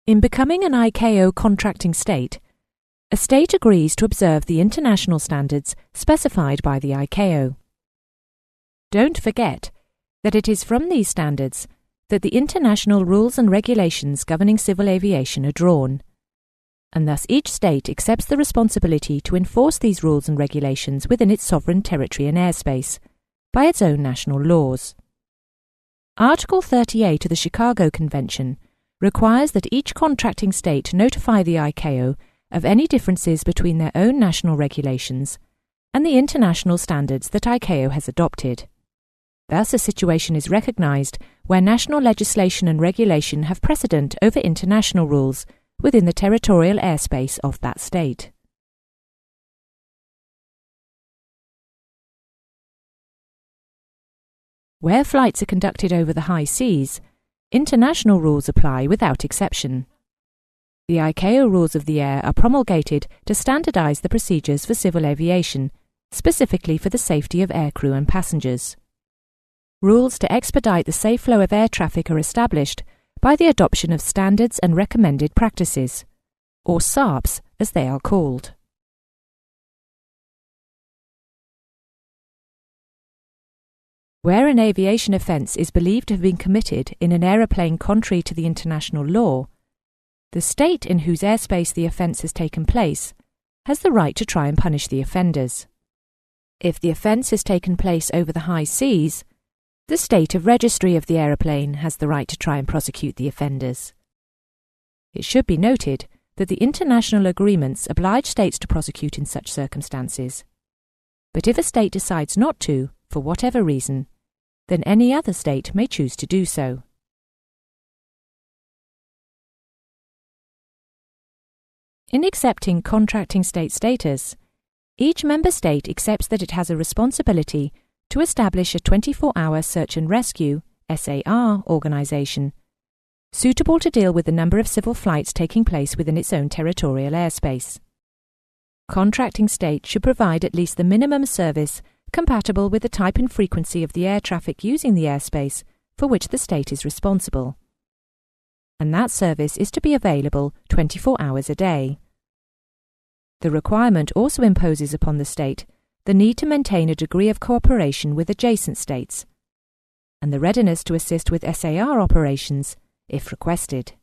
In becoming an ICAO contracting state, a state agrees to observe the international standards specified by the ICAO. Don't forget that it is from these standards that the international rules and regulations governing civil aviation are drawn, and thus each state accepts the responsibility to enforce these rules and regulations within its sovereign territory and airspace by its own national laws. Article 38 of the Chicago Convention requires that each contracting state notify the ICAO of any differences between their own national regulations and the international standards that ICAO has adopted. Thus, a situation is recognized where national legislation and regulation have precedent over international rules within the territorial airspace of that state. Where flights are conducted over the high seas, international rules apply without exception. The ICAO rules of the air are promulgated to standardize the procedures for civil aviation, specifically for the safety of aircrew and passengers. Rules to expedite the safe flow of air traffic are established by the adoption of standards and recommended practices, or SARPs as they are called. Where an aviation offence is believed to have been committed in an aeroplane contrary to the international law, the state in whose airspace the offence has taken place has the right to try and punish the offenders. If the offence has taken place over the high seas, the state of registry of the aeroplane has the right to try and prosecute the offenders. It should be noted that the international agreements oblige states to prosecute in such circumstances. But if a state decides not to, for whatever reason, then any other state may choose to do so. In accepting contracting state status, each member state accepts that it has a responsibility to establish a 24-hour search and rescue (SAR) organization suitable to deal with the number of civil flights taking place within its own territorial airspace. Contracting states should provide at least the minimum service compatible with the type and frequency of the air traffic using the airspace for which the state is responsible. And that service is to be available 24 hours a day. The requirement also imposes upon the state the need to maintain a degree of cooperation with adjacent states, and the readiness to assist with SAR operations if requested.